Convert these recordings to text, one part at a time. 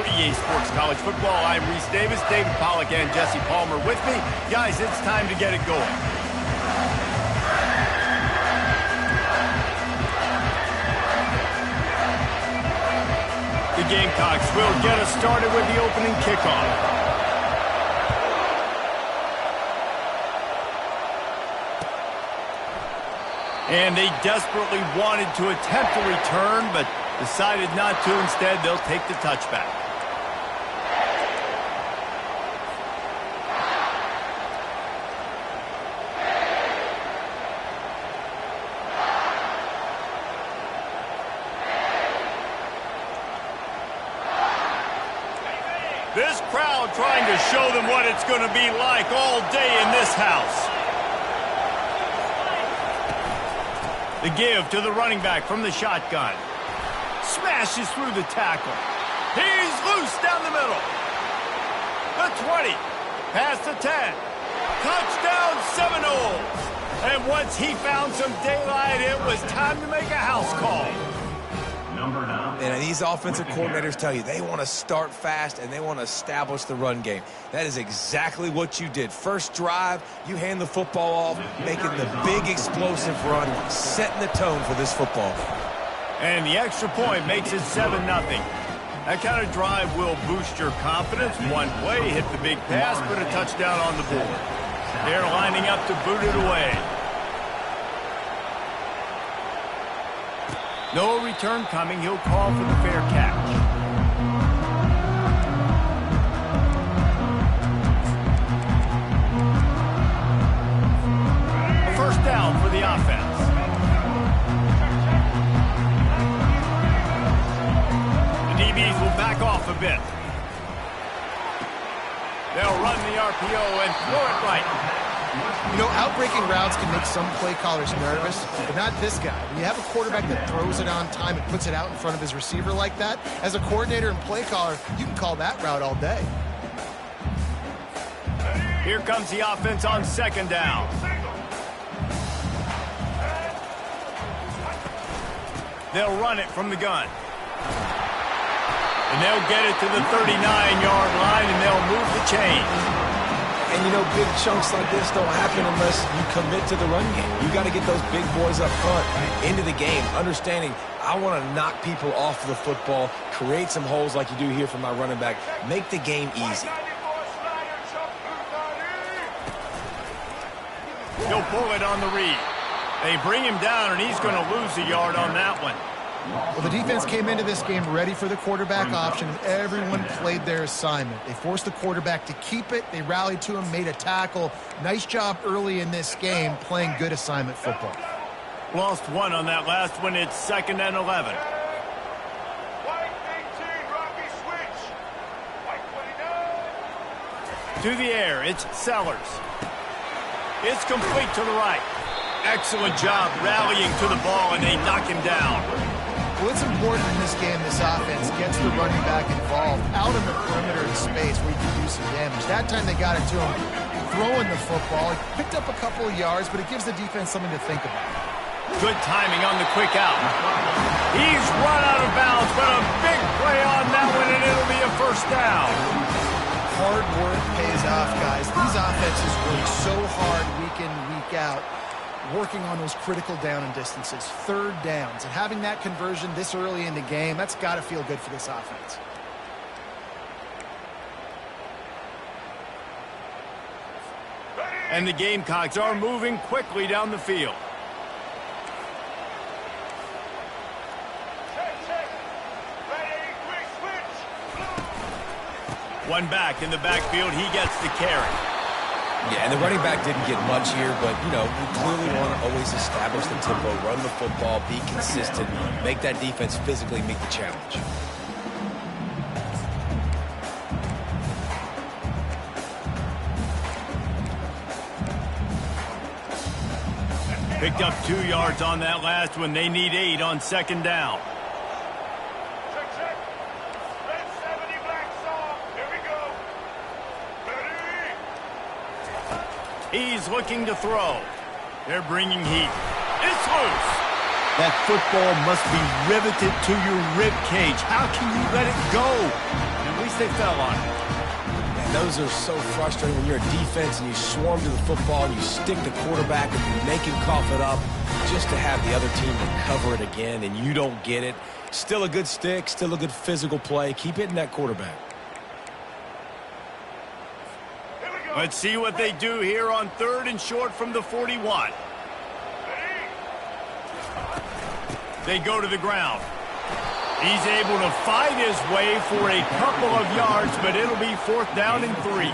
for EA Sports College Football. I'm Reese Davis, David Pollack, and Jesse Palmer with me. Guys, it's time to get it going. The Gamecocks will get us started with the opening kickoff. And they desperately wanted to attempt a return, but decided not to. Instead, they'll take the touchback. This crowd trying to show them what it's going to be like all day in this house. The give to the running back from the shotgun. Smashes through the tackle. He's loose down the middle. The 20. Past the 10. Touchdown Seminoles. And once he found some daylight, it was time to make a house call. And these offensive coordinators tell you they want to start fast and they want to establish the run game. That is exactly what you did. First drive, you hand the football off, making the big explosive run, setting the tone for this football. And the extra point makes it 7-0. That kind of drive will boost your confidence. One play, hit the big pass, put a touchdown on the board. They're lining up to boot it away. No return coming. He'll call for the fair catch. A first down for the offense. The DBs will back off a bit. They'll run the RPO and throw it right. You know, outbreaking routes can make some play callers nervous, but not this guy. When you have a quarterback that throws it on time and puts it out in front of his receiver like that, as a coordinator and play caller, you can call that route all day. Here comes the offense on second down. They'll run it from the gun. And they'll get it to the 39-yard line, and they'll move the chains. And, you know, big chunks like this don't happen unless you commit to the run game. You got to get those big boys up front into the game, understanding I want to knock people off the football, create some holes like you do here for my running back, make the game easy. He'll pull it on the read. They bring him down, and he's going to lose a yard on that one. Well, the defense came into this game ready for the quarterback option, and everyone played their assignment. They forced the quarterback to keep it. They rallied to him, made a tackle. Nice job early in this game playing good assignment football. Lost one on that last one. It's 2nd and 11. To the air, it's Sellers. It's complete to the right. Excellent job rallying to the ball, and they knock him down. Well, it's important in this game this offense gets the running back involved out in the perimeter in space where he can do some damage. That time they got it to him throwing the football. He picked up a couple of yards, but it gives the defense something to think about. Good timing on the quick out. He's run out of bounds, but a big play on that one, and it'll be a first down. Hard work pays off, guys. These offenses work so hard week in, week out, working on those critical down and distances, third downs, and having that conversion this early in the game, that's got to feel good for this offense. And the Gamecocks are moving quickly down the field. One back in the backfield, he gets the carry. Yeah, and the running back didn't get much here, but, you know, we clearly want to always establish the tempo, run the football, be consistent, make that defense physically meet the challenge. Picked up 2 yards on that last one. They need 8 on 2nd down. He's looking to throw. They're bringing heat. It's loose. That football must be riveted to your rib cage. How can you let it go? place they fell on it. And those are so frustrating when you're a defense and you swarm to the football and you stick the quarterback and you make him cough it up just to have the other team recover it again and you don't get it. Still a good stick, still a good physical play. Keep hitting that quarterback. Let's see what they do here on 3rd and short from the 41. They go to the ground. He's able to fight his way for a couple of yards, but it'll be 4th down and 3.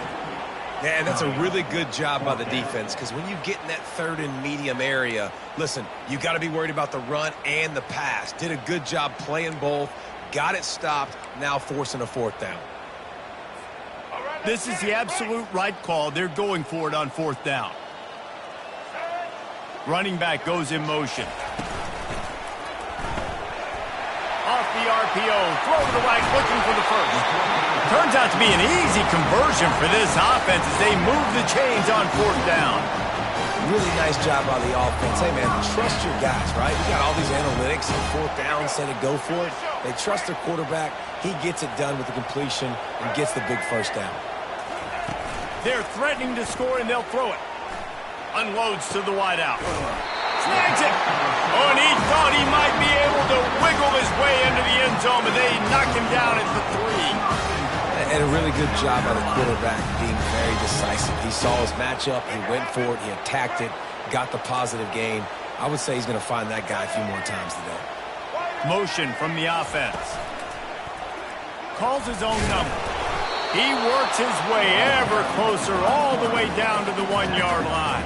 Yeah, and that's a really good job by the defense because when you get in that 3rd and medium area, listen, you got to be worried about the run and the pass. Did a good job playing both, got it stopped, now forcing a 4th down. This is the absolute right call. They're going for it on 4th down. Running back goes in motion. Off the RPO, throw to the right, looking for the first. Turns out to be an easy conversion for this offense as they move the chains on 4th down. Really nice job by the offense. Hey, man, trust your guys, right? You got all these analytics and 4th down, say to go for it. They trust their quarterback. He gets it done with the completion and gets the big 1st down. They're threatening to score, and they'll throw it. Unloads to the wideout. Snags it. Oh, and he thought he might be able to wiggle his way into the end zone, but they knock him down at the 3. And a really good job by the quarterback being very decisive. He saw his matchup, he went for it, he attacked it, got the positive gain. I would say he's going to find that guy a few more times today. Motion from the offense. Calls his own number. He works his way ever closer all the way down to the 1-yard line.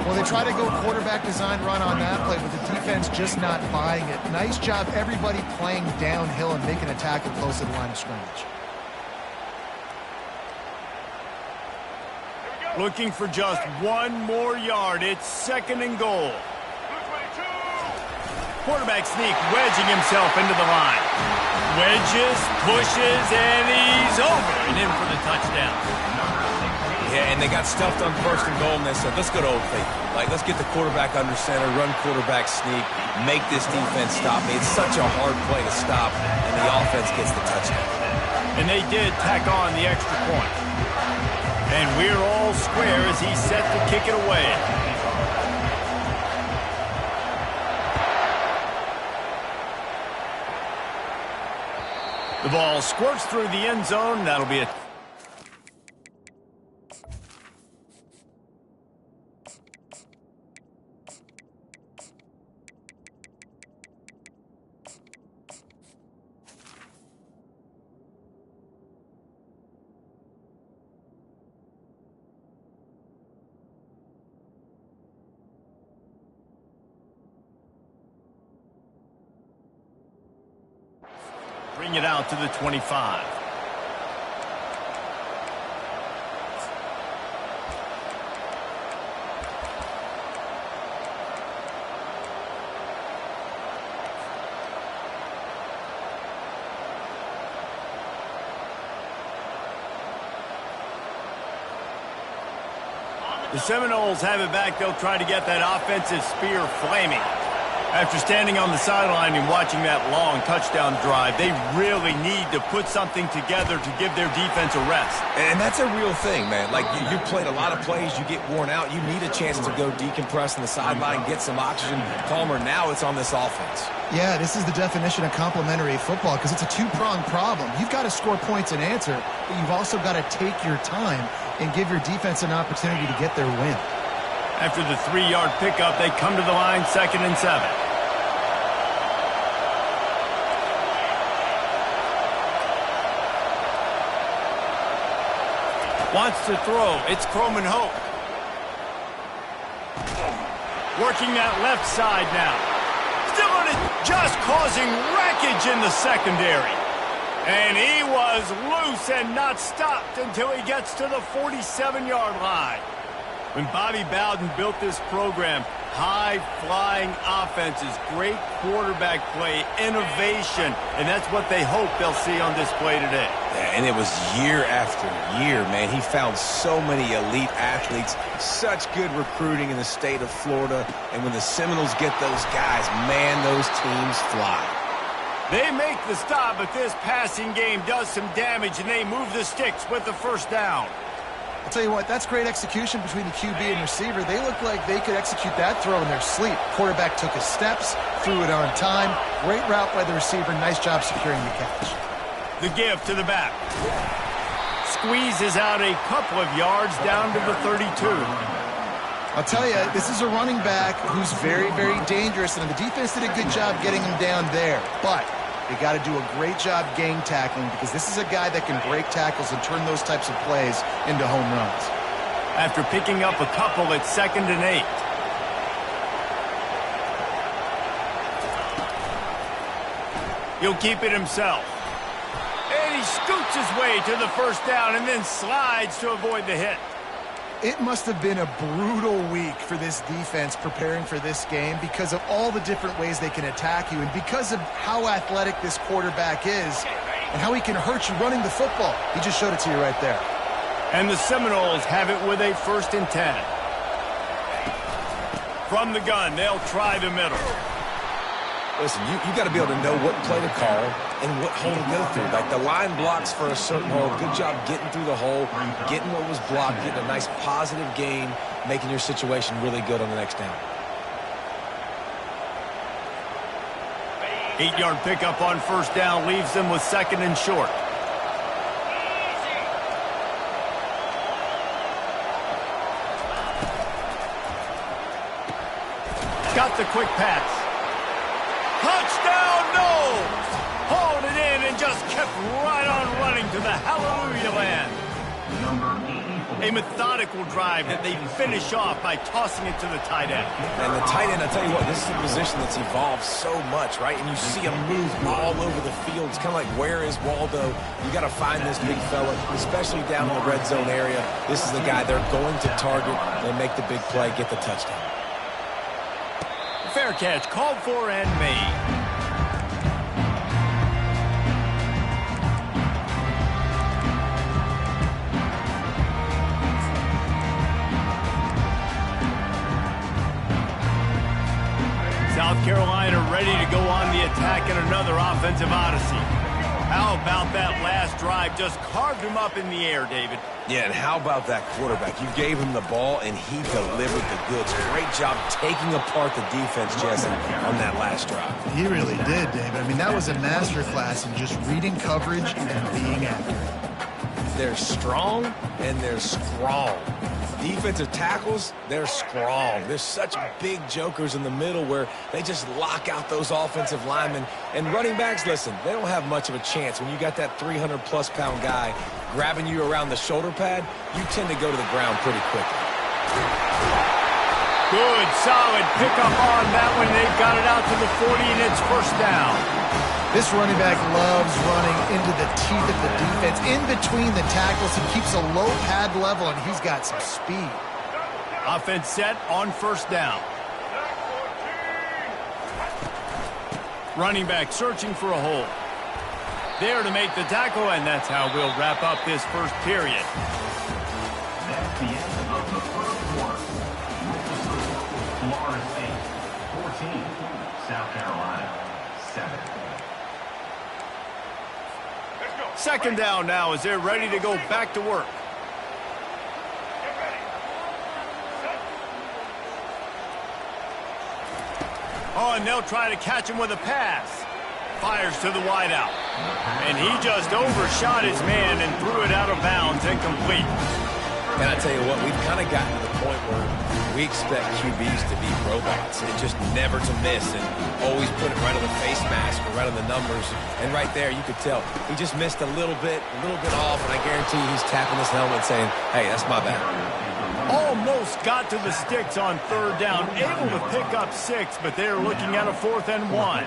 Well, they try to go quarterback design run on that play, but the defense just not buying it. Nice job, everybody playing downhill and making a tackle close to the line of scrimmage. Looking for just 1 more yard. It's 2nd and goal. Quarterback sneak, wedging himself into the line. Wedges, pushes, and he's over and in for the touchdown. Yeah, and they got stuffed on 1st and goal, and they said, let's go to Old Faithful. Like, let's get the quarterback under center, run quarterback sneak, make this defense stop me. It's such a hard play to stop, and the offense gets the touchdown. And they did tack on the extra point. And we're all square as he's set to kick it away. The ball squirts through the end zone. That'll be it. Bring it out to the 25. The Seminoles have it back. They'll try to get that offensive spear flaming. After standing on the sideline and watching that long touchdown drive, they really need to put something together to give their defense a rest. And that's a real thing, man. Like, you played a lot of plays, you get worn out, you need a chance to go decompress on the sideline, get some oxygen. Palmer, now it's on this offense. Yeah, this is the definition of complementary football because it's a two-pronged problem. You've got to score points and answer, but you've also got to take your time and give your defense an opportunity to get their win. After the 3-yard pickup, they come to the line, 2nd and 7. Wants to throw. It's Croman Hope. Working that left side now. Still on it, just causing wreckage in the secondary. And he was loose and not stopped until he gets to the 47-yard line. When Bobby Bowden built this program, high-flying offenses, great quarterback play, innovation, and that's what they hope they'll see on display today. Yeah, and it was year after year, man. He found so many elite athletes, such good recruiting in the state of Florida, and when the Seminoles get those guys, man, those teams fly. They make the stop, but this passing game does some damage, and they move the sticks with the first down. I'll tell you what, that's great execution between the QB and receiver. They look like they could execute that throw in their sleep. Quarterback took his steps, threw it on time. Great route by the receiver. Nice job securing the catch. The give to the back. Squeezes out a couple of yards down to the 32. I'll tell you, this is a running back who's very, very dangerous, and the defense did a good job getting him down there. But they got to do a great job gang tackling because this is a guy that can break tackles and turn those types of plays into home runs. After picking up a couple, it's 2nd and 8. He'll keep it himself. And he scoots his way to the first down and then slides to avoid the hit. It must have been a brutal week for this defense preparing for this game because of all the different ways they can attack you and because of how athletic this quarterback is and how he can hurt you running the football. He just showed it to you right there. And the Seminoles have it with a 1st and 10. From the gun, they'll try the middle. Listen, you got to be able to know what play to call and what hole to go through. Like the line blocks for a certain hole. Good job getting through the hole, getting what was blocked, getting a nice positive gain, making your situation really good on the next down. 8-yard pickup on first down leaves them with 2nd and short. Got the quick pass. Touchdown, no! Hauled it in and just kept right on running to the hallelujah land. A methodical drive that they finish off by tossing it to the tight end. And the tight end, I'll tell you what, this is a position that's evolved so much, right? And you see him move all over the field. It's kind of like, where is Waldo? You got to find this big fella, especially down in the red zone area. This is the guy they're going to target and make the big play, get the touchdown. Fair catch, called for and made. South Carolina ready to go on the attack in another offensive odyssey. How about that last drive? Just carved him up in the air, David. Yeah, and how about that quarterback? You gave him the ball, and he delivered the goods. Great job taking apart the defense, Jesse, on that last drive. He really did, David. I mean, that was a masterclass in just reading coverage and being accurate. They're strong, and they're strong. Defensive tackles, they're strong. There's such big jokers in the middle where they just lock out those offensive linemen. And running backs, listen, they don't have much of a chance. When you got that 300-plus-pound guy grabbing you around the shoulder pad, you tend to go to the ground pretty quickly. Good, solid pickup on that one. They've got it out to the 40, and it's first down. This running back loves running into the teeth of the defense. In between the tackles, he keeps a low pad level, and he's got some speed. Offense set on first down. Running back searching for a hole. There to make the tackle, and that's how we'll wrap up this first period. That's the end of the first quarter. Florida State 14, South Carolina 7. Second down now as they're ready to go back to work. Oh, and they'll try to catch him with a pass. Fires to the wideout. And he just overshot his man and threw it out of bounds, incomplete. And I tell you what, we've kind of gotten to the point where we expect QBs to be robots and just never to miss and always put it right on the face mask or right on the numbers. And right there, you could tell he just missed a little bit off, and I guarantee you he's tapping his helmet saying, hey, that's my bad. Almost got to the sticks on third down, able to pick up 6, but they're looking at a 4th and 1.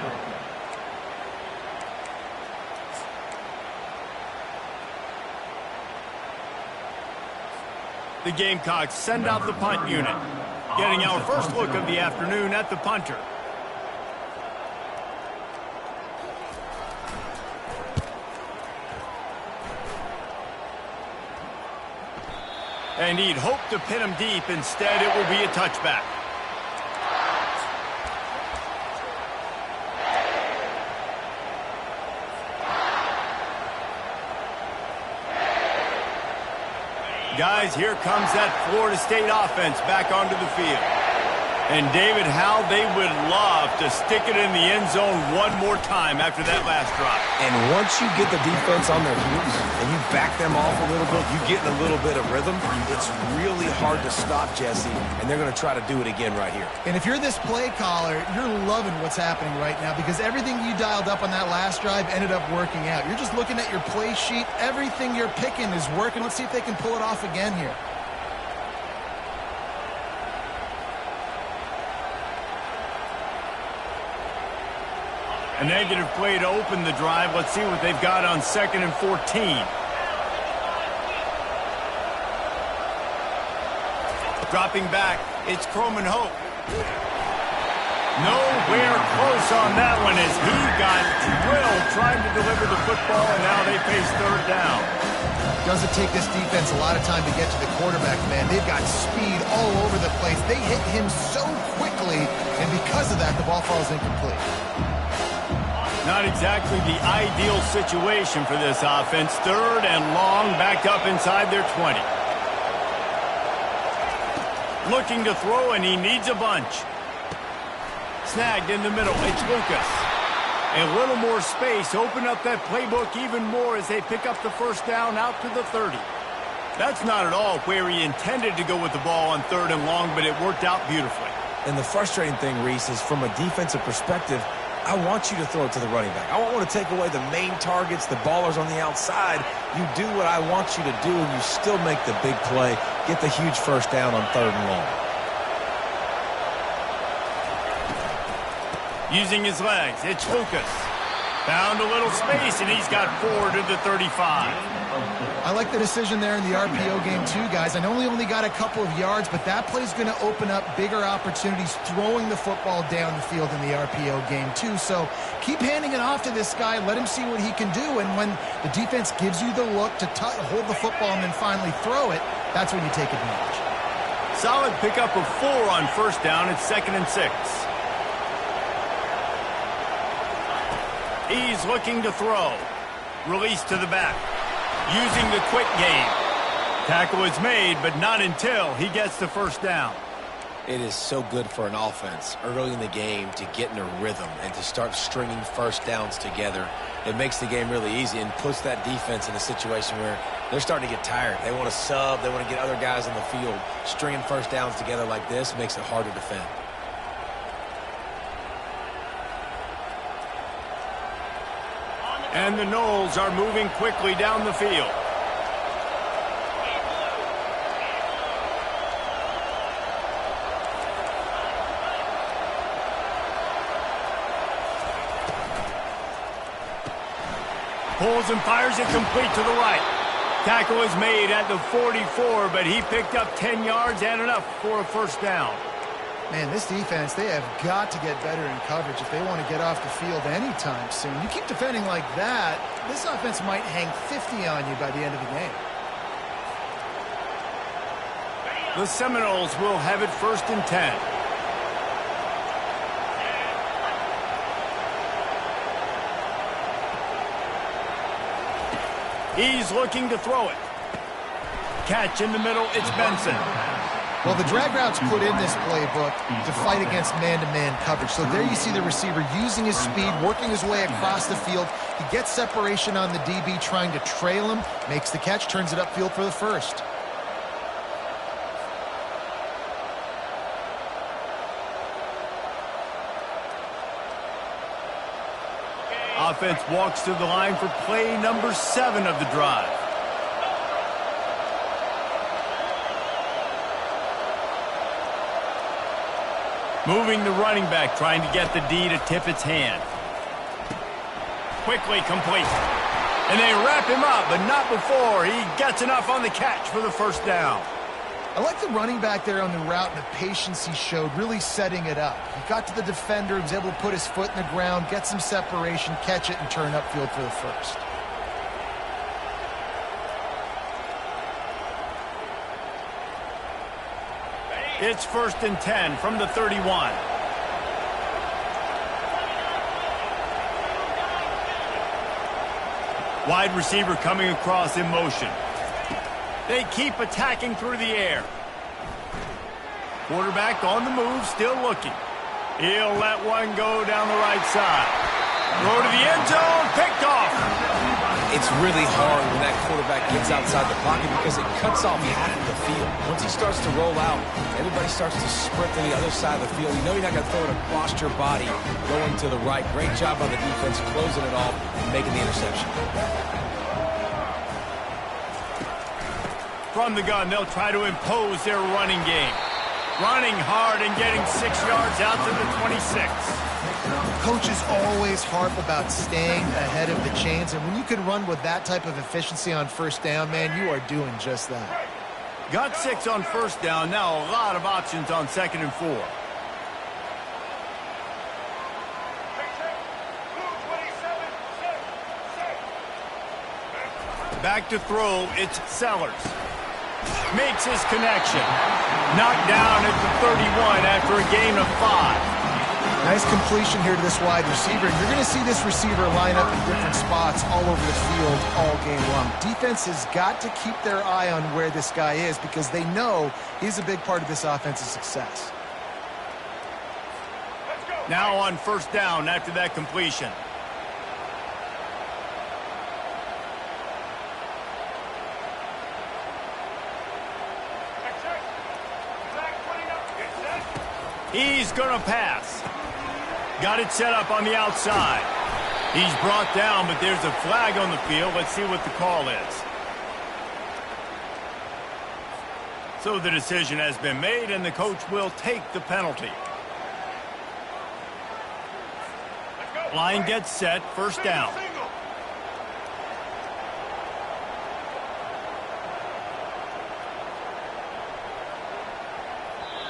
The Gamecocks send out the punt unit, getting our first look of the afternoon at the punter. And he'd hoped to pin him deep. Instead, it will be a touchback. Guys, here comes that Florida State offense back onto the field. And, David, how they would love to stick it in the end zone one more time after that last drive. And once you get the defense on their heels and you back them off a little bit, you get in a little bit of rhythm, it's really hard to stop, Jesse, and they're going to try to do it again right here. And if you're this play caller, you're loving what's happening right now because everything you dialed up on that last drive ended up working out. You're just looking at your play sheet. Everything you're picking is working. Let's see if they can pull it off again here. A negative play to open the drive. Let's see what they've got on 2nd and 14. Dropping back, it's Croman Hope. Nowhere close on that one as he got drilled trying to deliver the football, and now they face 3rd down. Doesn't take this defense a lot of time to get to the quarterback, man. They've got speed all over the place. They hit him so quickly, and because of that, the ball falls incomplete. Not exactly the ideal situation for this offense. 3rd and long, backed up inside their 20. Looking to throw, and he needs a bunch. Snagged in the middle. It's Lucas. A little more space. Open up that playbook even more as they pick up the 1st down out to the 30. That's not at all where he intended to go with the ball on 3rd and long, but it worked out beautifully. And the frustrating thing, Reese, is from a defensive perspective, I want you to throw it to the running back. I don't want to take away the main targets, the ballers on the outside. You do what I want you to do, and you still make the big play, get the huge 1st down on 3rd and long. Using his legs, it's Lucas. Found a little space, and he's got 4 to the 35. I like the decision there in the RPO game too, guys. I know he only got a couple of yards, but that play's going to open up bigger opportunities throwing the football down the field in the RPO game too. So keep handing it off to this guy. Let him see what he can do. And when the defense gives you the look to hold the football and then finally throw it, that's when you take advantage. Solid pickup of 4 on 1st down. It's 2nd and 6. He's looking to throw. Release to the back. Using the quick game. Tackle is made, but not until he gets the 1st down. It is so good for an offense early in the game to get in a rhythm and to start stringing 1st downs together. It makes the game really easy and puts that defense in a situation where they're starting to get tired. They want to sub. They want to get other guys on the field. Stringing 1st downs together like this makes it hard to defend. And the Noles are moving quickly down the field. Pulls and fires it complete to the right. Tackle is made at the 44, but he picked up 10 yards and enough for a 1st down. Man, this defense, they have got to get better in coverage if they want to get off the field anytime soon. You keep defending like that, this offense might hang 50 on you by the end of the game. The Seminoles will have it 1st and 10. He's looking to throw it. Catch in the middle, it's Benson. Well, the drag route's put in this playbook to fight against man-to-man coverage. So there you see the receiver using his speed, working his way across the field. He gets separation on the DB, trying to trail him, makes the catch, turns it upfield for the 1st. Offense walks to the line for play number 7 of the drive. Moving the running back, trying to get the D to tip its hand. Quickly complete. And they wrap him up, but not before he gets enough on the catch for the 1st down. I like the running back there on the route and the patience he showed, really setting it up. He got to the defender, he was able to put his foot in the ground, get some separation, catch it, and turn upfield for the 1st. It's 1st and 10 from the 31. Wide receiver coming across in motion. They keep attacking through the air. Quarterback on the move, still looking. He'll let one go down the right side. Throw to the end zone, picked off. It's really hard when that quarterback gets outside the pocket because it cuts off half of the field. Once he starts to roll out, everybody starts to sprint to the other side of the field. You know you're not going to throw it across your body going to the right. Great job by the defense closing it off and making the interception. From the gun, they'll try to impose their running game. Running hard and getting 6 yards out to the 26. Coaches always harp about staying ahead of the chains, and when you can run with that type of efficiency on first down, man, you are doing just that. Got 6 on first down. Now a lot of options on 2nd and 4. Back to throw, it's Sellers. Makes his connection. Knocked down at the 31 after a gain of 5. Nice completion here to this wide receiver. You're going to see this receiver line up in different spots all over the field all game long. Defense has got to keep their eye on where this guy is because they know he's a big part of this offense's success. Now on first down after that completion. He's going to pass. Got it set up on the outside. He's brought down, but there's a flag on the field. Let's see what the call is. So the decision has been made, and the coach will take the penalty. Line gets set, first down.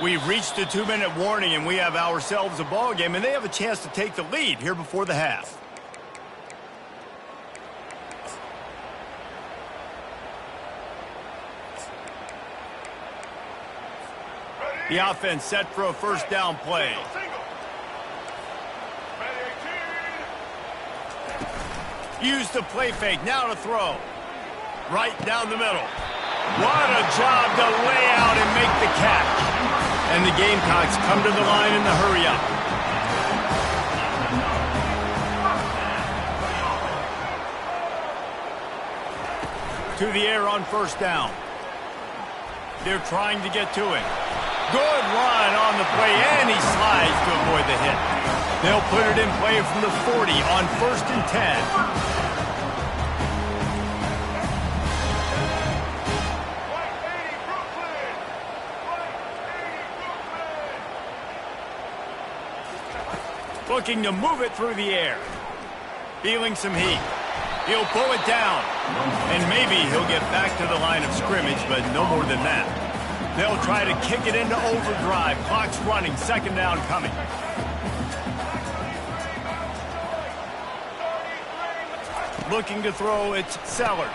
We've reached the 2-minute warning, and we have ourselves a ball game, and they have a chance to take the lead here before the half. The offense set for a first down play. Use the play fake, now to throw. Right down the middle. What a job to lay out and make the catch. And the Gamecocks come to the line in the hurry-up. To the air on first down. They're trying to get to him. Good run on the play, and he slides to avoid the hit. They'll put it in play from the 40 on 1st and 10. Looking to move it through the air. Feeling some heat. He'll pull it down. And maybe he'll get back to the line of scrimmage, but no more than that. They'll try to kick it into overdrive. Clock's running. 2nd down coming. Looking to throw, it's Sellers.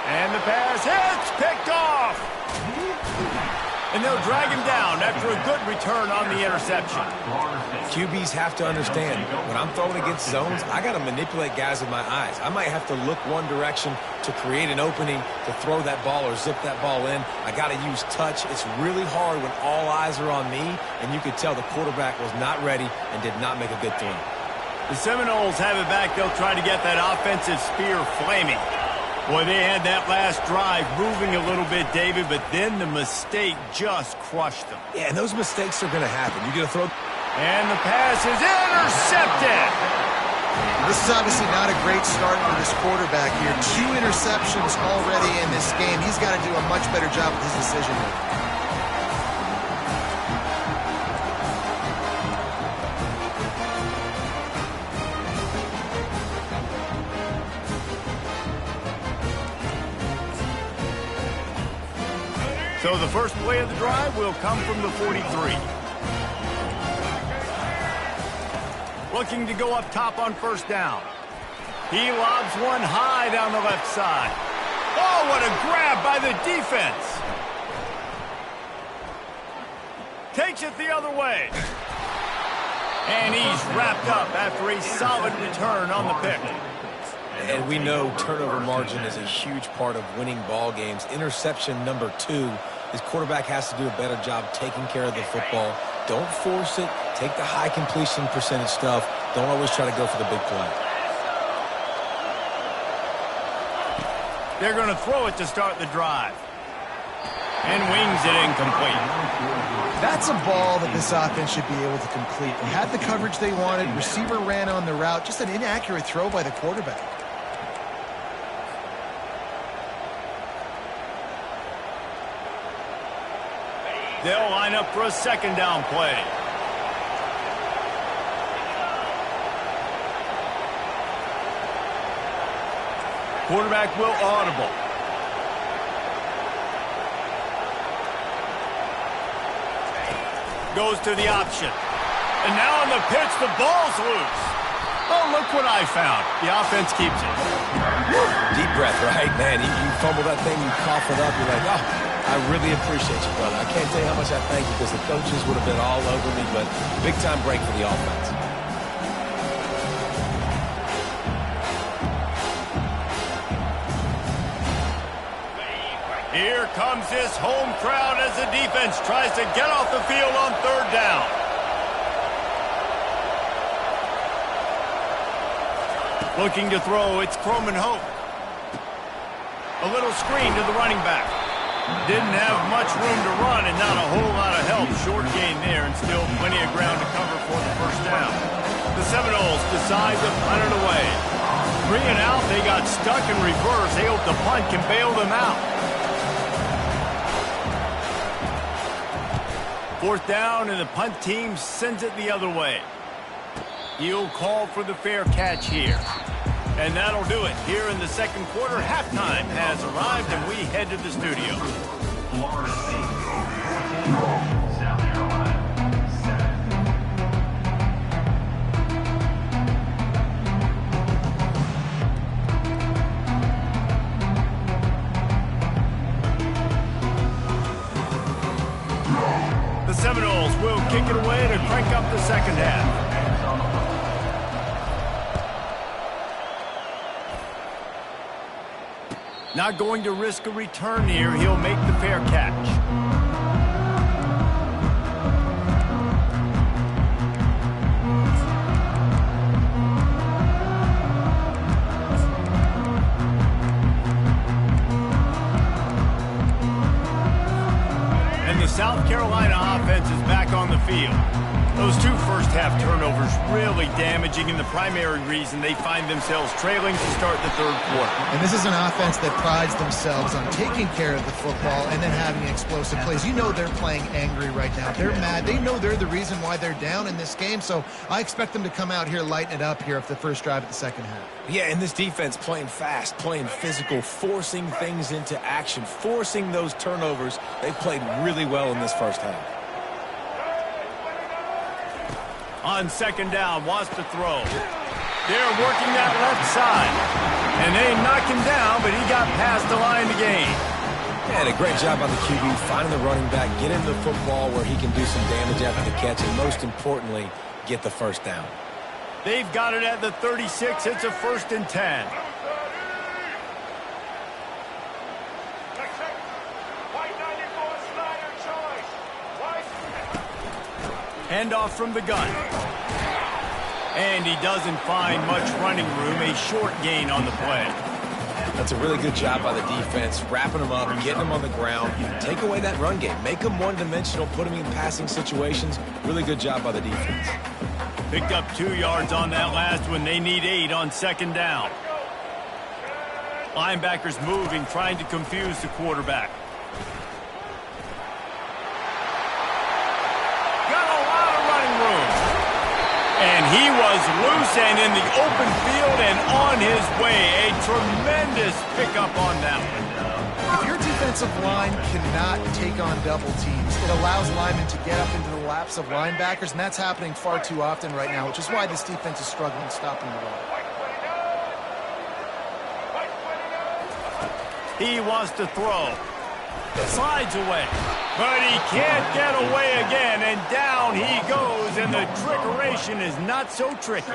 And the pass hits, picked off. And they'll drag him down after a good return on the interception. QBs have to understand, when I'm throwing against zones, I got to manipulate guys with my eyes. I might have to look one direction to create an opening to throw that ball or zip that ball in. I got to use touch. It's really hard when all eyes are on me, and you could tell the quarterback was not ready and did not make a good throw. The Seminoles have it back. They'll try to get that offensive spear flaming. Boy, they had that last drive moving a little bit, David, but then the mistake just crushed them. Yeah, and those mistakes are going to happen. You're going to throw... And the pass is intercepted. This is obviously not a great start for this quarterback here. 2 interceptions already in this game. He's got to do a much better job with his decision-making. So the first play of the drive will come from the 43. Looking to go up top on first down. He lobs one high down the left side. Oh, what a grab by the defense. Takes it the other way. And he's wrapped up after a solid return on the pick. And we know turnover margin is a huge part of winning ball games. Interception number 2. His quarterback has to do a better job taking care of the football. Don't force it. Take the high completion percentage stuff. Don't always try to go for the big play. They're going to throw it to start the drive. And wings it incomplete. That's a ball that this offense should be able to complete. They had the coverage they wanted. Receiver ran on the route. Just an inaccurate throw by the quarterback. They'll line up for a second down play. Quarterback will audible. Goes to the option. And now on the pitch, the ball's loose. Oh, look what I found. The offense keeps it. Deep breath, right? Man, you fumble that thing, you cough it up, you're like, oh, I really appreciate you, brother. I can't tell you how much I thank you because the coaches would have been all over me, but big-time break for the offense. Here comes this home crowd as the defense tries to get off the field on third down. Looking to throw, it's Croman Hope. A little screen to the running back. Didn't have much room to run and not a whole lot of help. Short gain there and still plenty of ground to cover for the first down. The Seminoles decide to punt it away. 3 and out, they got stuck in reverse. They hope the punt can bail them out. Fourth down, and the punt team sends it the other way. He'll call for the fair catch here. And that'll do it here in the second quarter. Halftime has arrived, and we head to the studio. Florida State 14, South Carolina 7. The Seminoles will kick it away to crank up the second half. Not going to risk a return here. He'll make the fair catch. And the South Carolina offense is back on the field. Those 2 first-half turnovers really damaging, and the primary reason they find themselves trailing to start the third quarter. And this is an offense that prides themselves on taking care of the football and then having explosive plays. You know they're playing angry right now. They're mad. They know they're the reason why they're down in this game, so I expect them to come out here, lighten it up here for the first drive of the second half. Yeah, and this defense playing fast, playing physical, forcing things into action, forcing those turnovers. They played really well in this first half. On second down, wants to throw. They're working that left side. And they knock him down, but he got past the line to gain. And a great job by the QB, finding the running back, get him the football where he can do some damage after the catch, and most importantly, get the first down. They've got it at the 36. It's a 1st and 10. Handoff from the gun. And he doesn't find much running room. A short gain on the play. That's a really good job by the defense, wrapping them up, getting them on the ground. Take away that run game. Make them one-dimensional, put them in passing situations. Really good job by the defense. Picked up 2 yards on that last one. They need 8 on second down. Linebackers moving, trying to confuse the quarterback. And he was loose and in the open field and on his way. A tremendous pickup on that one. If your defensive line cannot take on double teams, it allows linemen to get up into the laps of linebackers, and that's happening far too often right now, which is why this defense is struggling stopping the run. He wants to throw. Slides away. But he can't get away again, and down he goes, and the trickeration is not so tricky.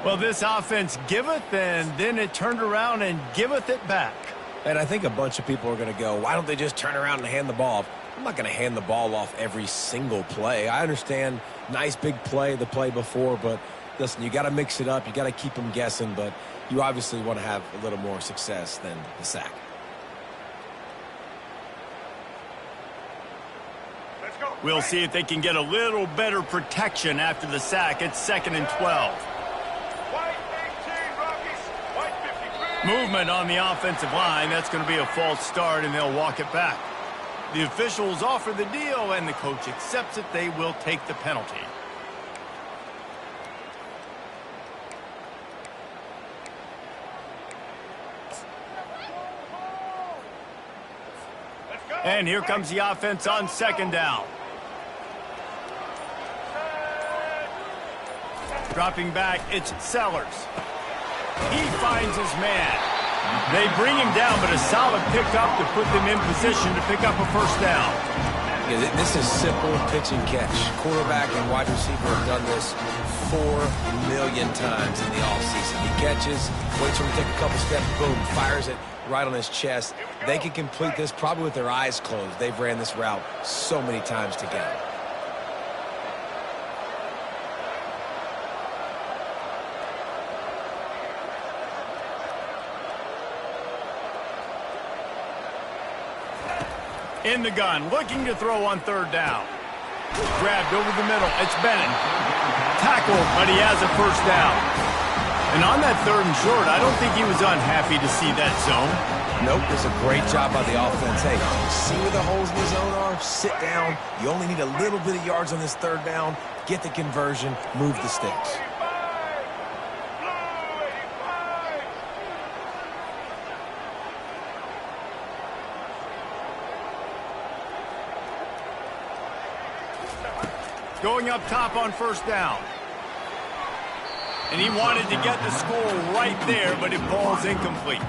Well, this offense giveth, and then it turned around and giveth it back. And I think a bunch of people are going to go, why don't they just turn around and hand the ball off? I'm not going to hand the ball off every single play. I understand nice big play the play before, but listen, you got to mix it up. You got to keep them guessing, but you obviously want to have a little more success than the sack. We'll see if they can get a little better protection after the sack. It's 2nd and 12. Movement on the offensive line. That's going to be a false start, and they'll walk it back. The officials offer the deal, and the coach accepts it. They will take the penalty. And here comes the offense on 2nd down. Dropping back, it's Sellers. He finds his man. They bring him down, but a solid pickup to put them in position to pick up a 1st down. Yeah, this is simple pitch and catch. Quarterback and wide receiver have done this 4 million times in the offseason. He catches, waits for him to take a couple steps, boom, fires it right on his chest. They can complete this probably with their eyes closed. They've ran this route so many times together. In the gun, looking to throw on 3rd down. Grabbed over the middle. It's Bennett. Tackled, but he has a 1st down. And on that 3rd and short, I don't think he was unhappy to see that zone. Nope, it's a great job by the offense. Hey, see where the holes in the zone are? Sit down. You only need a little bit of yards on this 3rd down. Get the conversion. Move the sticks. Going up top on 1st down. And he wanted to get the score right there, but it falls incomplete.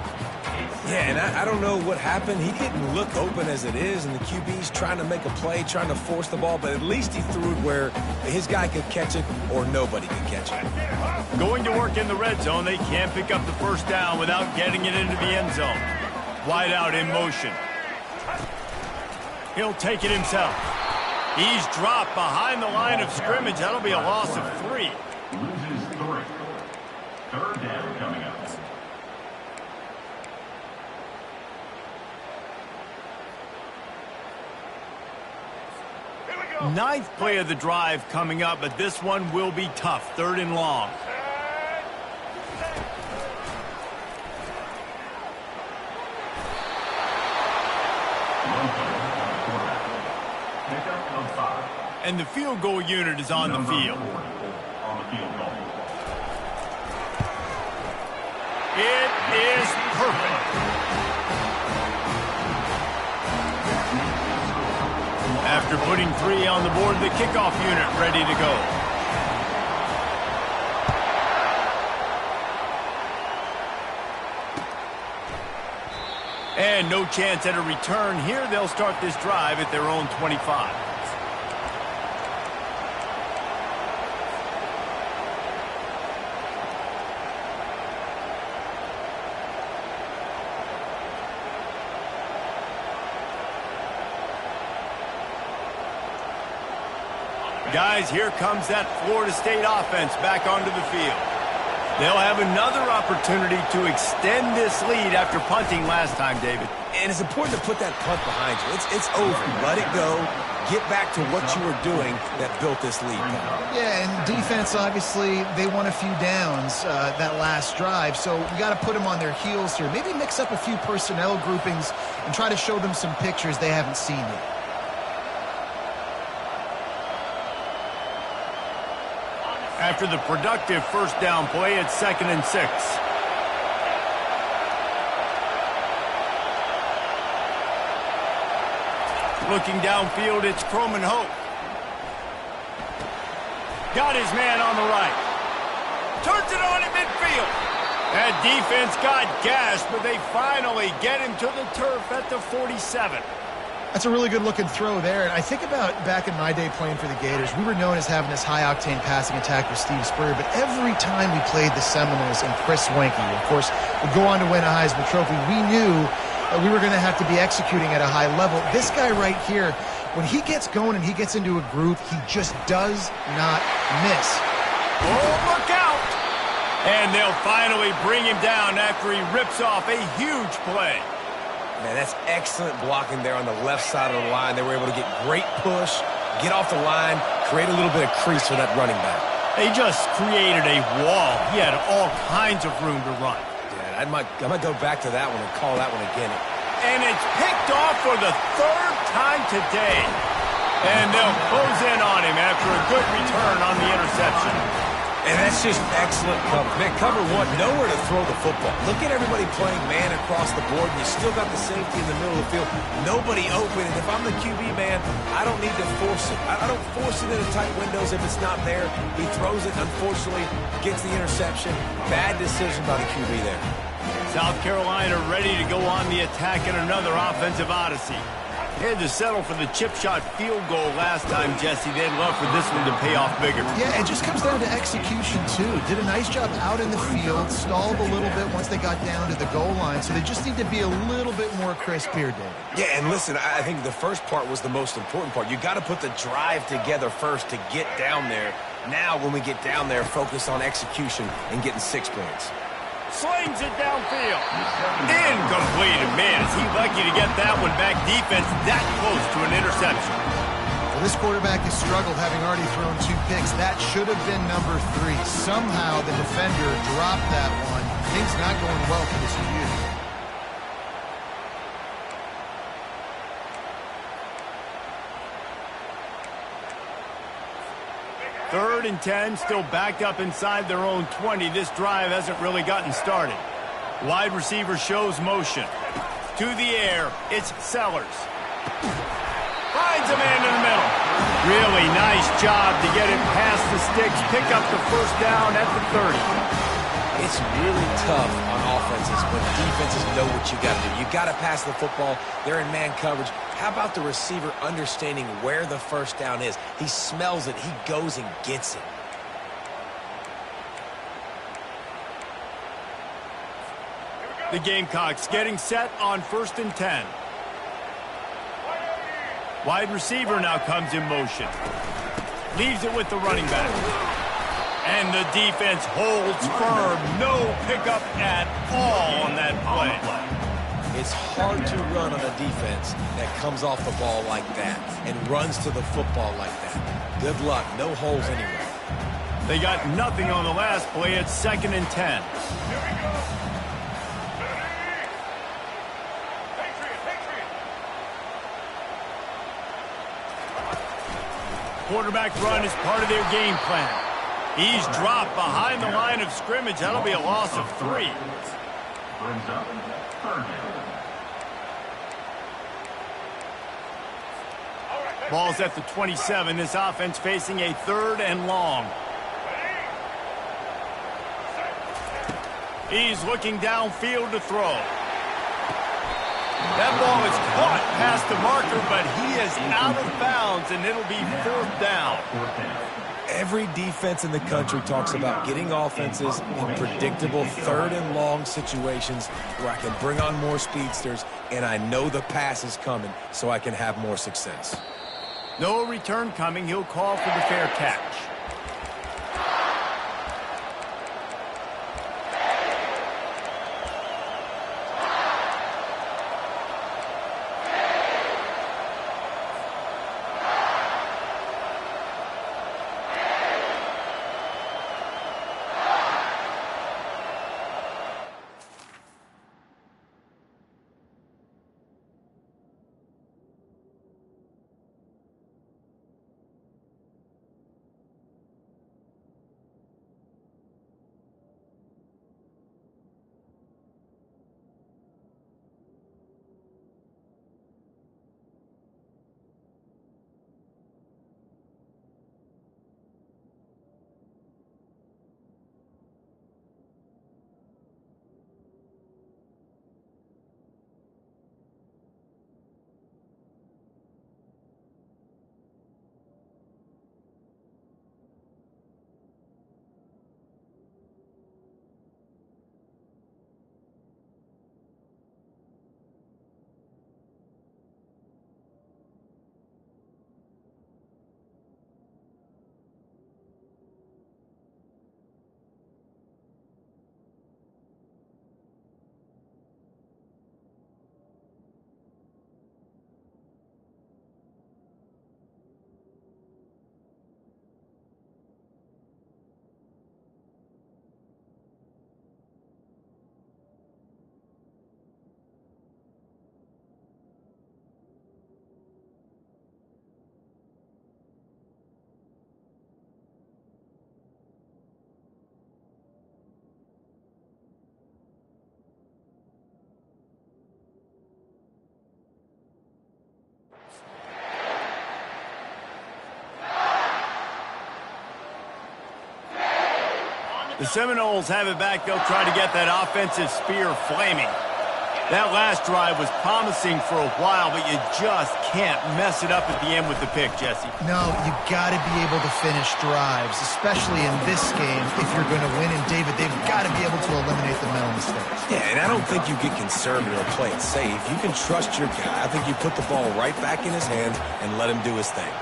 Yeah, and I don't know what happened. He didn't look open as it is, and the QB's trying to make a play, trying to force the ball, but at least he threw it where his guy could catch it or nobody could catch it. Going to work in the red zone, they can't pick up the 1st down without getting it into the end zone. Wide out in motion. He'll take it himself. He's dropped behind the line of scrimmage. That'll be a loss of 3. Loses 3. 3rd down coming up. Ninth play of the drive coming up, but this one will be tough. 3rd and long. And the field goal unit is on the field. It is perfect. After putting 3 on the board, the kickoff unit ready to go. And no chance at a return here. They'll start this drive at their own 25. Guys, here comes that Florida State offense back onto the field. They'll have another opportunity to extend this lead after punting last time, David. And it's important to put that punt behind you. It's over. Let it go. Get back to what you were doing that built this lead. Yeah, and defense, obviously, they won a few downs that last drive, so we got to put them on their heels here. Maybe mix up a few personnel groupings and try to show them some pictures they haven't seen yet. After the productive 1st down play, it's 2nd and 6. Looking downfield, it's Croman Hope. Got his man on the right. Turns it on at midfield. That defense got gashed, but they finally get him to the turf at the 47. That's a really good-looking throw there. And I think about back in my day playing for the Gators, we were known as having this high-octane passing attack with Steve Spurrier, but every time we played the Seminoles and Chris Swanky, of course, would go on to win a Heisman Trophy, we knew that we were going to have to be executing at a high level. This guy right here, when he gets going and he gets into a groove, he just does not miss. Oh, look out! And they'll finally bring him down after he rips off a huge play. Man, that's excellent blocking there on the left side of the line. They were able to get great push, get off the line, create a little bit of crease for that running back. They just created a wall. He had all kinds of room to run. Yeah, I might go back to that one and call that one again. And it's picked off for the third time today. And they'll close in on him after a good return on the interception. And that's just excellent cover. Man, cover one, nowhere to throw the football. Look at everybody playing man across the board, and you still got the safety in the middle of the field. Nobody open, and if I'm the QB, man, I don't need to force it. I don't force it into tight windows if it's not there. He throws it, unfortunately, gets the interception. Bad decision by the QB there. South Carolina ready to go on the attack in another offensive odyssey. They had to settle for the chip shot field goal last time, Jesse. They'd love for this one to pay off bigger. Yeah, it just comes down to execution, too. Did a nice job out in the field, stalled a little bit once they got down to the goal line, so they just need to be a little bit more crisp here, David. Yeah, and listen, I think the first part was the most important part. You got to put the drive together first to get down there. Now, when we get down there, focus on execution and getting 6 points. Slings it downfield. Incomplete. Man, is he lucky to get that one back. Defense that close to an interception. Well, this quarterback has struggled, having already thrown 2 picks. That should have been number 3. Somehow the defender dropped that one. Things not going well for this U. 3rd and 10, still backed up inside their own 20. This drive hasn't really gotten started. Wide receiver shows motion. To the air, it's Sellers. Finds a man in the middle. Really nice job to get it past the sticks, pick up the first down at the 30. It's really tough on offenses when defenses know what you got to do. You got to pass the football. They're in man coverage. How about the receiver understanding where the first down is? He smells it. He goes and gets it. The Gamecocks getting set on 1st and 10. Wide receiver now comes in motion. Leaves it with the running back. And the defense holds firm. No pickup at all on that play. It's hard to run on a defense that comes off the ball like that and runs to the football like that. Good luck. No holes anywhere. They got nothing on the last play. It's 2nd and 10. Quarterback run is part of their game plan. He's dropped behind the line of scrimmage. That'll be a loss of 3. Brings up 3rd down. Ball's at the 27. This offense facing a 3rd and long. He's looking downfield to throw. That ball is caught past the marker, but he is out of bounds, and it'll be 4th down. Every defense in the country talks about getting offenses in predictable 3rd and long situations where I can bring on more speedsters, and I know the pass is coming, so I can have more success. No return coming. He'll call for the fair catch. The Seminoles have it back. They'll try to get that offensive spear flaming. That last drive was promising for a while, but you just can't mess it up at the end with the pick, Jesse. No, you got to be able to finish drives, especially in this game if you're going to win. And, David, they've got to be able to eliminate the mental mistakes. Yeah, and I don't think you get conservative or play it safe. You can trust your guy. I think you put the ball right back in his hands and let him do his thing.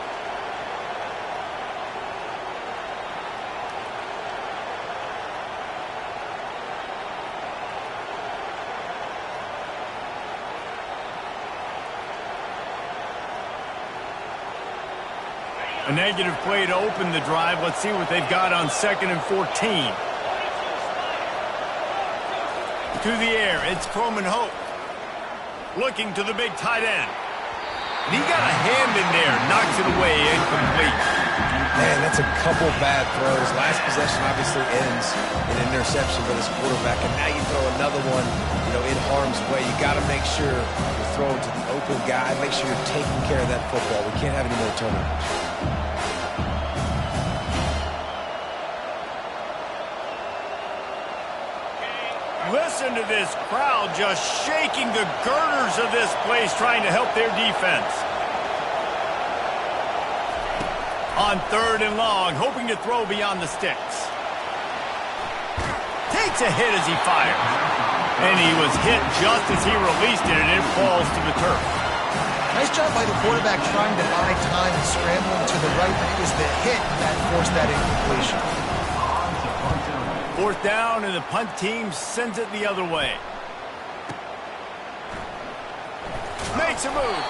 A negative play to open the drive. Let's see what they've got on 2nd and 14. To the air, it's Coleman Hope. Looking to the big tight end. And he got a hand in there. Knocks it away, incomplete. Man, that's a couple bad throws. Last possession obviously ends in an interception for this quarterback. And now you throw another one, in harm's way. You got to make sure you're throwing to the open guy. Make sure you're taking care of that football. We can't have any more turnovers. Listen to this crowd just shaking the girders of this place, trying to help their defense. On 3rd and long, hoping to throw beyond the sticks. Takes a hit as he fires. And he was hit just as he released it, and it falls to the turf. Nice job by the quarterback trying to buy time and scrambling to the right, but it was the hit that forced that incompletion. 4th down, and the punt team sends it the other way. Makes a move.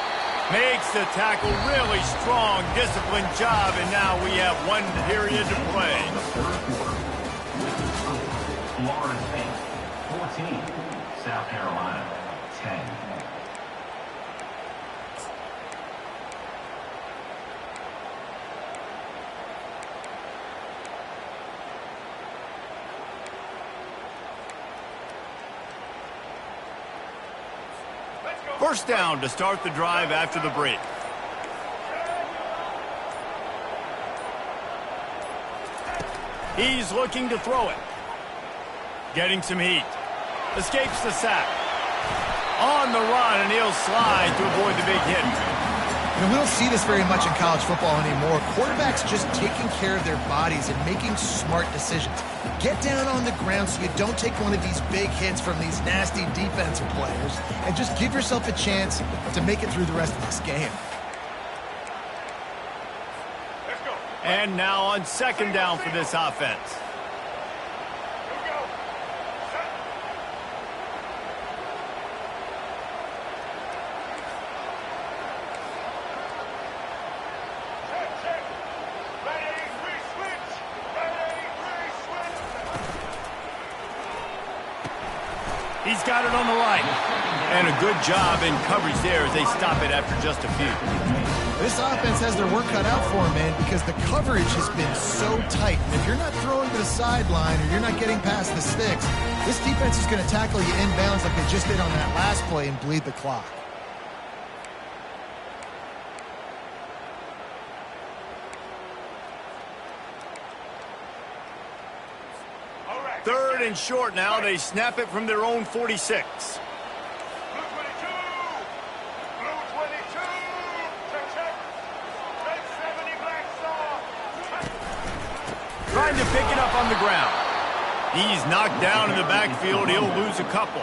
Makes the tackle really strong, disciplined job, and now we have 1 period to play. Florida State, 14. South Carolina, 10. First down to start the drive after the break. He's looking to throw it. Getting some heat. Escapes the sack. On the run, and he'll slide to avoid the big hit. We don't see this very much in college football anymore. Quarterbacks just taking care of their bodies and making smart decisions. Get down on the ground so you don't take one of these big hits from these nasty defensive players, and just give yourself a chance to make it through the rest of this game. And now on 2nd down for this offense. He's got it on the right. And a good job in coverage there as they stop it after just a few. This offense has their work cut out for them, man, because the coverage has been so tight. And if you're not throwing to the sideline or you're not getting past the sticks, this defense is going to tackle you inbounds like they just did on that last play and bleed the clock. Third and short now. They snap it from their own 46. Trying to pick it up on the ground. He's knocked down in the backfield. He'll lose a couple.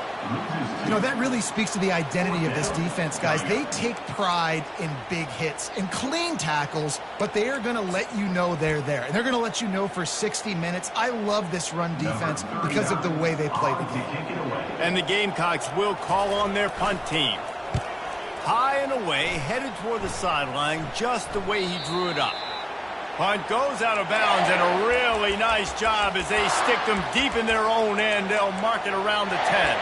That really speaks to the identity of this defense, guys. They take pride in big hits and clean tackles, but they are going to let you know they're there. And they're going to let you know for 60 minutes. I love this run defense because of the way they play the game. And the Gamecocks will call on their punt team. High and away, headed toward the sideline, just the way he drew it up. Punt goes out of bounds, and a really nice job as they stick them deep in their own end. They'll mark it around the 10.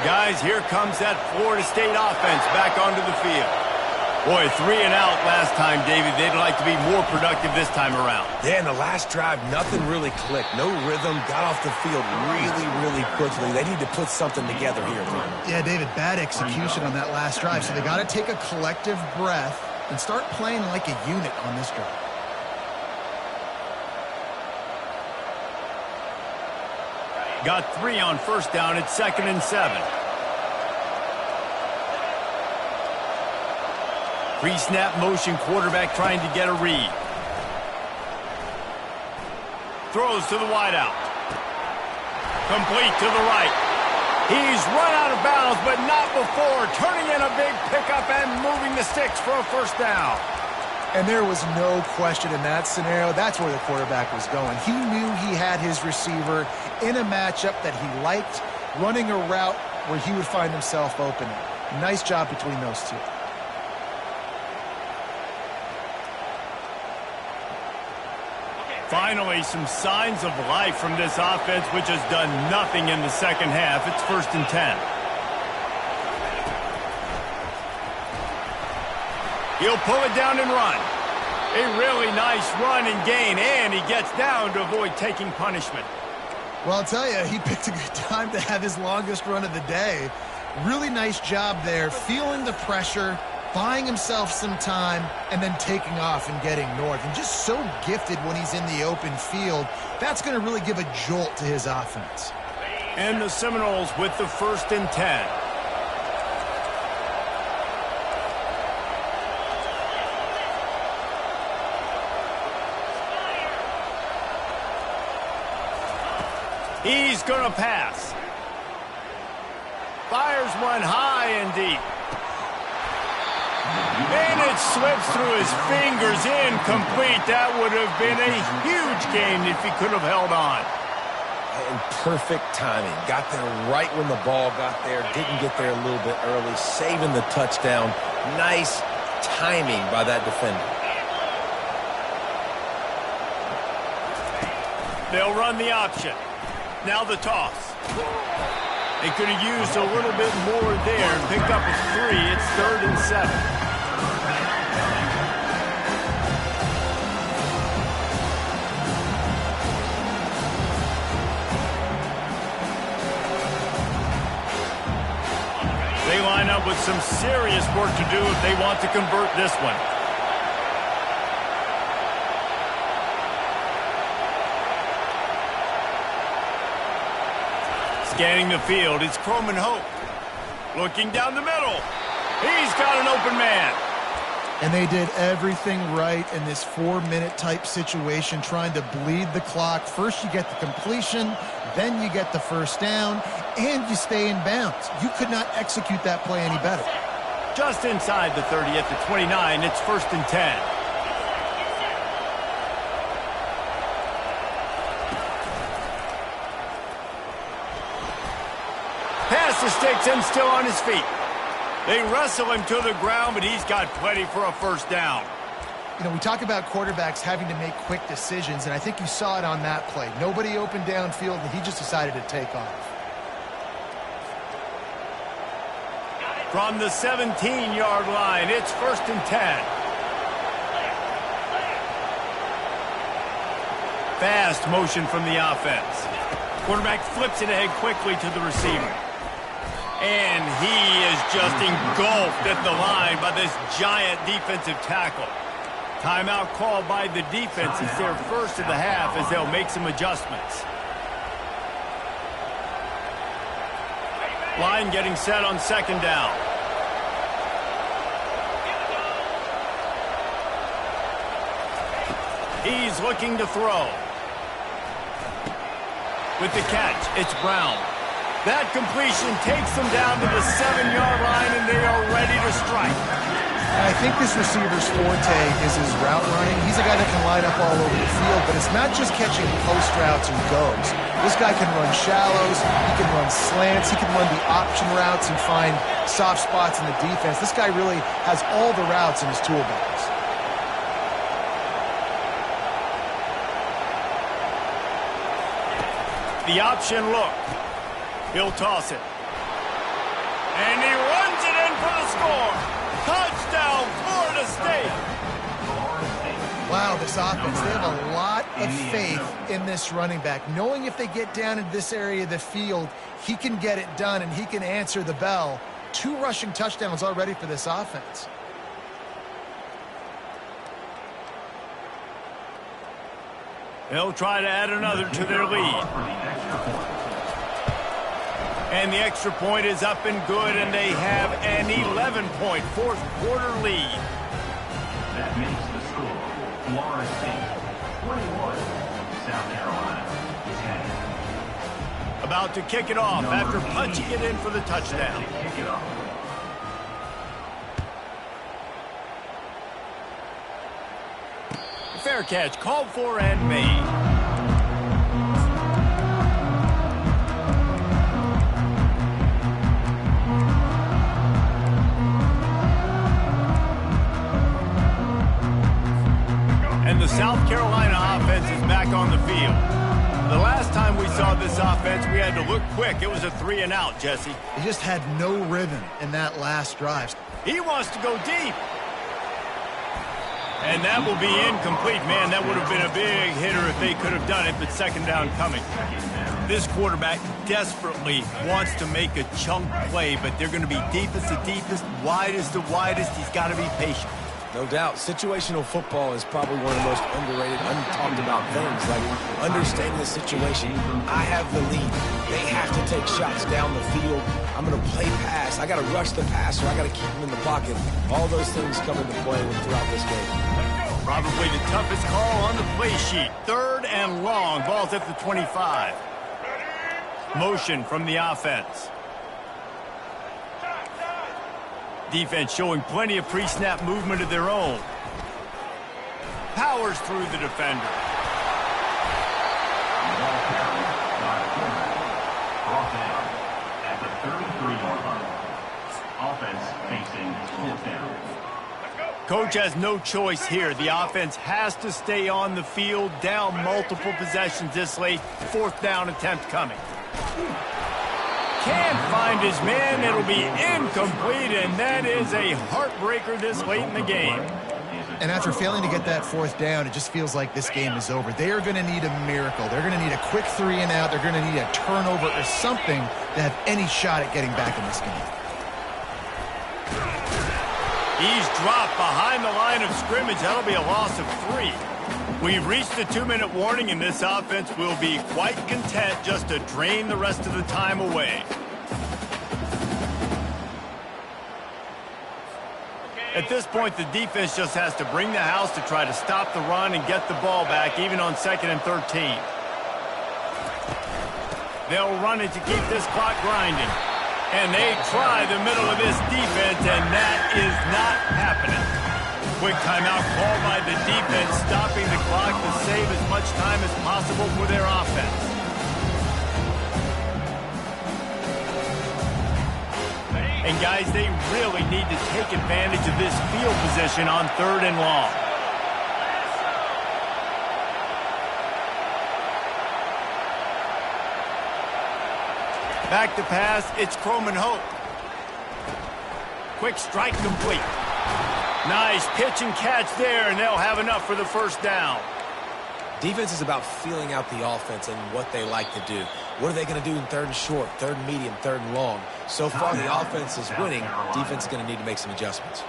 Guys, here comes that Florida State offense back onto the field. Boy, 3 and out last time, David. They'd like to be more productive this time around. Yeah, in the last drive, nothing really clicked. No rhythm. Got off the field really quickly. They need to put something together here. Yeah, David, bad execution on that last drive. So they got to take a collective breath and start playing like a unit on this drive. Got 3 on first down at 2nd and 7. Pre-snap motion, quarterback trying to get a read. Throws to the wideout. Complete to the right. He's run out of bounds, but not before turning in a big pickup and moving the sticks for a first down. And there was no question in that scenario. That's where the quarterback was going. He knew he had his receiver in a matchup that he liked, running a route where he would find himself open. Nice job between those two. Finally, some signs of life from this offense, which has done nothing in the second half. It's 1st and 10. He'll pull it down and run. A really nice run and gain, and he gets down to avoid taking punishment. Well, I'll tell you, he picked a good time to have his longest run of the day. Really nice job there, feeling the pressure, buying himself some time, and then taking off and getting north. And just so gifted when he's in the open field. That's going to really give a jolt to his offense. And the Seminoles with the 1st and 10. He's going to pass. Fires one high and deep. And it slips through his fingers, incomplete. That would have been a huge gain if he could have held on. And perfect timing. Got there right when the ball got there. Didn't get there a little bit early. Saving the touchdown. Nice timing by that defender. They'll run the option. Now the toss. They could have used a little bit more there. Picked up a 3. It's 3rd and 7. They line up with some serious work to do if they want to convert this one. Scanning the field, it's Croman Hope. Looking down the middle. He's got an open man. And they did everything right in this 4-minute type situation, trying to bleed the clock. First you get the completion, then you get the first down, and you stay in bounds. You could not execute that play any better. Just inside the 30 at the 29, it's 1st and 10. Pass the sticks and still on his feet. They wrestle him to the ground, but he's got plenty for a first down. You know, we talk about quarterbacks having to make quick decisions, and I think you saw it on that play. Nobody opened downfield, and he just decided to take off. From the 17-yard line, it's 1st and 10. Fast motion from the offense. Quarterback flips it ahead quickly to the receiver. And he is just engulfed at the line by this giant defensive tackle. Timeout called by the defense. It's their first of the half as they'll make some adjustments. Line getting set on 2nd down. He's looking to throw. With the catch, it's Brown. That completion takes them down to the 7-yard line, and they are ready to strike. I think this receiver's forte is his route running. He's a guy that can line up all over the field, but it's not just catching post routes and goes. This guy can run shallows, he can run slants, he can run the option routes and find soft spots in the defense. This guy really has all the routes in his toolbox. The option look. He'll toss it. And he runs it in for the score. Touchdown, Florida State. Wow, this offense, they have a lot of faith in this running back. Knowing if they get down in this area of the field, he can get it done and he can answer the bell. 2 rushing touchdowns already for this offense. They'll try to add another to their lead. And the extra point is up and good, and they have an 11-point fourth quarter lead. That makes the score Florida State 21, South Carolina 10. About to kick it off after punching it in for the touchdown. Kick it off. Fair catch called for and made. And the South Carolina offense is back on the field. The last time we saw this offense, we had to look quick. It was a 3-and-out, Jesse. He just had no rhythm in that last drive. He wants to go deep. And that will be incomplete. Man, that would have been a big hitter if they could have done it, but second down coming. This quarterback desperately wants to make a chunk play, but they're going to be deepest to deepest, widest to widest. He's got to be patient. No doubt. Situational football is probably one of the most underrated, untalked about things, like understanding the situation. I have the lead. They have to take shots down the field. I'm going to play pass. I got to rush the passer. I got to keep him in the pocket. All those things come into play throughout this game. Probably the toughest call on the play sheet. 3rd and long. Ball's at the 25. Motion from the offense. Defense showing plenty of pre-snap movement of their own. Powers through the defender. Ball carried by the quarterback. Brought down at the 33-yard line. Offense facing 4th down. Coach has no choice here. The offense has to stay on the field, down multiple possessions this late. 4th down attempt coming. Can't find his man. It'll be incomplete, and that is a heartbreaker this late in the game. And after failing to get that 4th down, it just feels like this game is over. They are going to need a miracle. They're going to need a quick 3-and-out. They're going to need a turnover or something to have any shot at getting back in this game. He's dropped behind the line of scrimmage. That'll be a loss of 3. We've reached the 2-minute warning, and this offense will be quite content just to drain the rest of the time away. At this point, the defense just has to bring the house to try to stop the run and get the ball back, even on 2nd and 13. They'll run it to keep this clock grinding. And they try the middle of this defense, and that is not happening. Quick timeout called by the defense, stopping the clock to save as much time as possible for their offense. And guys, they really need to take advantage of this field position on 3rd and long. Back to pass, it's Croman Hope. Quick strike complete. Nice pitch and catch there, and they'll have enough for the 1st down. Defense is about feeling out the offense and what they like to do. What are they going to do in 3rd and short, 3rd and medium, 3rd and long? So far, the offense is winning. Defense is going to need to make some adjustments.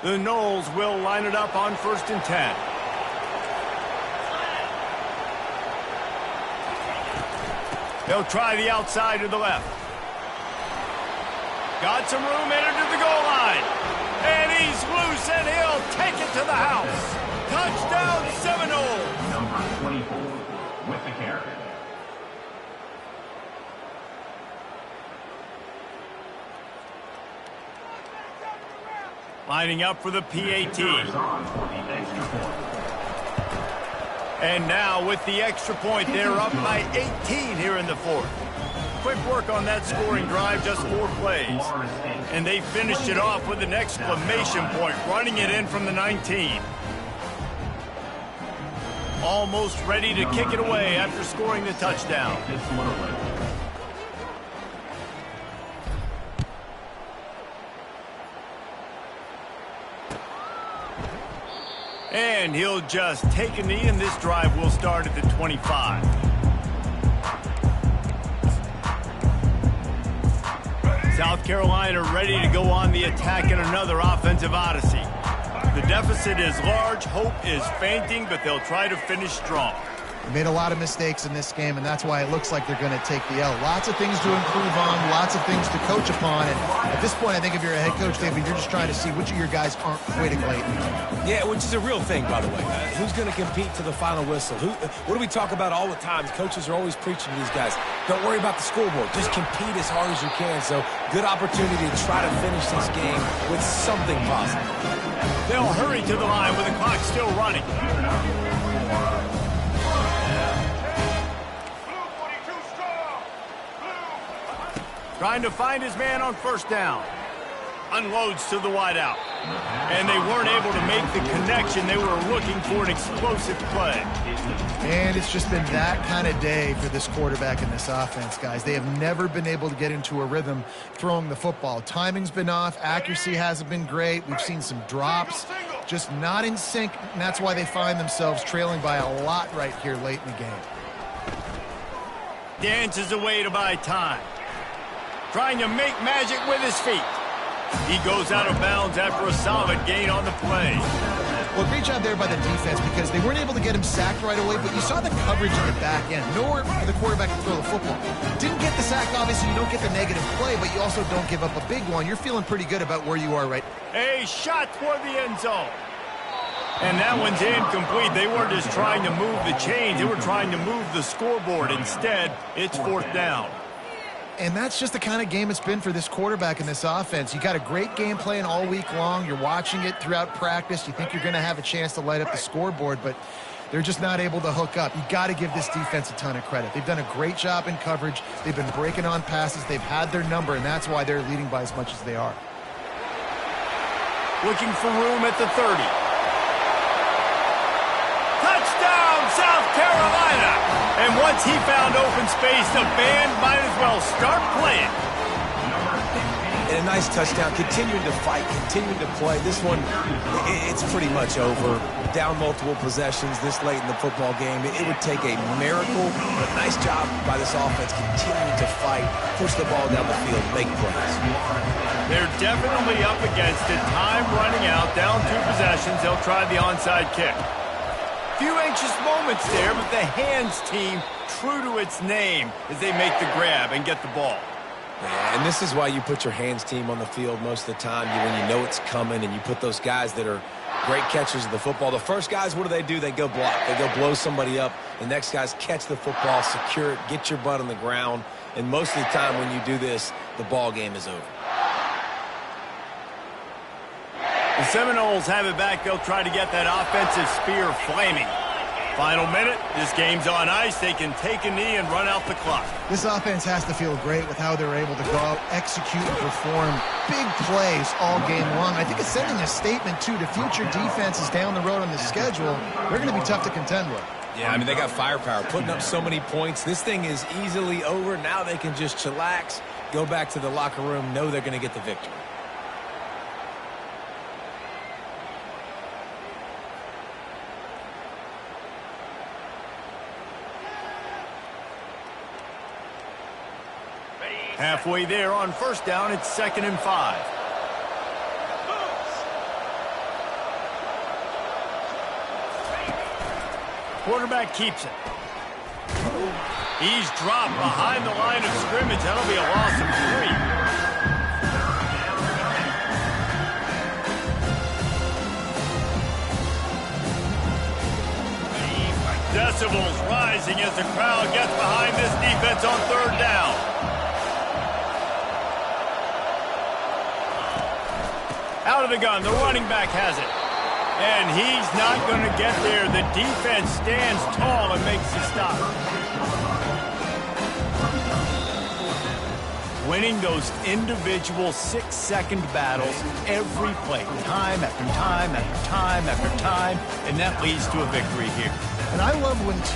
The Noles will line it up on 1st and 10. They'll try the outside to the left. Got some room, entered to the goal line. And he's loose, and he'll take it to the house. Touchdown, Seminole. Number 24 with the carry. Lining up for the PAT. And now with the extra point, they're up by 18 here in the 4th. Quick work on that scoring drive, just 4 plays. And they finished it off with an exclamation point, running it in from the 19. Almost ready to kick it away after scoring the touchdown. And he'll just take a knee, and this drive will start at the 25. South Carolina ready to go on the attack in another offensive odyssey. The deficit is large, hope is fainting, but they'll try to finish strong. They made a lot of mistakes in this game, and that's why it looks like they're going to take the L. Lots of things to improve on, lots of things to coach upon, and at this point, I think if you're a head coach, David, you're just trying to see which of your guys aren't quitting late. Yeah, which is a real thing, by the way. Who's going to compete to the final whistle? What do we talk about all the time? Coaches are always preaching to these guys. Don't worry about the scoreboard. Just compete as hard as you can. So, good opportunity to try to finish this game with something positive. They'll hurry to the line with the clock still running. Trying to find his man on first down. Unloads to the wideout. And they weren't able to make the connection. They were looking for an explosive play. And it's just been that kind of day for this quarterback in this offense, guys. They have never been able to get into a rhythm throwing the football. Timing's been off. Accuracy hasn't been great. We've seen some drops. Just not in sync, and that's why they find themselves trailing by a lot right here late in the game. Dances away to buy time. Trying to make magic with his feet. He goes out of bounds after a solid gain on the play. Well, great job there by the defense because they weren't able to get him sacked right away, but you saw the coverage in the back end. Nowhere for the quarterback to throw the football. Didn't get the sack, obviously. You don't get the negative play, but you also don't give up a big one. You're feeling pretty good about where you are right now. A shot toward the end zone. And that one's incomplete. They weren't just trying to move the chains. They were trying to move the scoreboard. Instead, it's fourth down. And that's just the kind of game it's been for this quarterback in this offense. You got a great game plan all week long. You're watching it throughout practice. You think you're going to have a chance to light up the scoreboard, but they're just not able to hook up. You got to give this defense a ton of credit. They've done a great job in coverage. They've been breaking on passes. They've had their number, and that's why they're leading by as much as they are. Looking for room at the 30. Touchdown, South Carolina! And once he found open space, the band might as well start playing. And a nice touchdown, continuing to fight, continuing to play. This one, it's pretty much over. Down multiple possessions this late in the football game. It would take a miracle, but nice job by this offense continuing to fight, push the ball down the field, make plays. They're definitely up against it. Time running out, down 2 possessions. They'll try the onside kick. Few anxious moments there, but the hands team, true to its name, as they make the grab and get the ball. Yeah, and this is why you put your hands team on the field most of the time, when you know it's coming, and you put those guys that are great catchers of the football. The first guys, what do? They go block. They go blow somebody up. The next guys catch the football, secure it, get your butt on the ground. And most of the time when you do this, the ball game is over. The Seminoles have it back. They'll try to get that offensive spear flaming. Final minute. This game's on ice. They can take a knee and run out the clock. This offense has to feel great with how they're able to go out, execute, and perform big plays all game long. I think it's sending a statement, too, to future defenses down the road on the schedule. They're going to be tough to contend with. Yeah, I mean, they got firepower, putting up so many points. This thing is easily over. Now they can just chillax, go back to the locker room, know they're going to get the victory. Halfway there on first down, it's 2nd and 5. Quarterback keeps it. He's dropped behind the line of scrimmage. That'll be a loss of 3. Decibels rising as the crowd gets behind this defense on 3rd down. Out of the gun, the running back has it. And he's not going to get there. The defense stands tall and makes the stop. Winning those individual 6-second battles every play, time after time after time after time, and that leads to a victory here. And I love when teams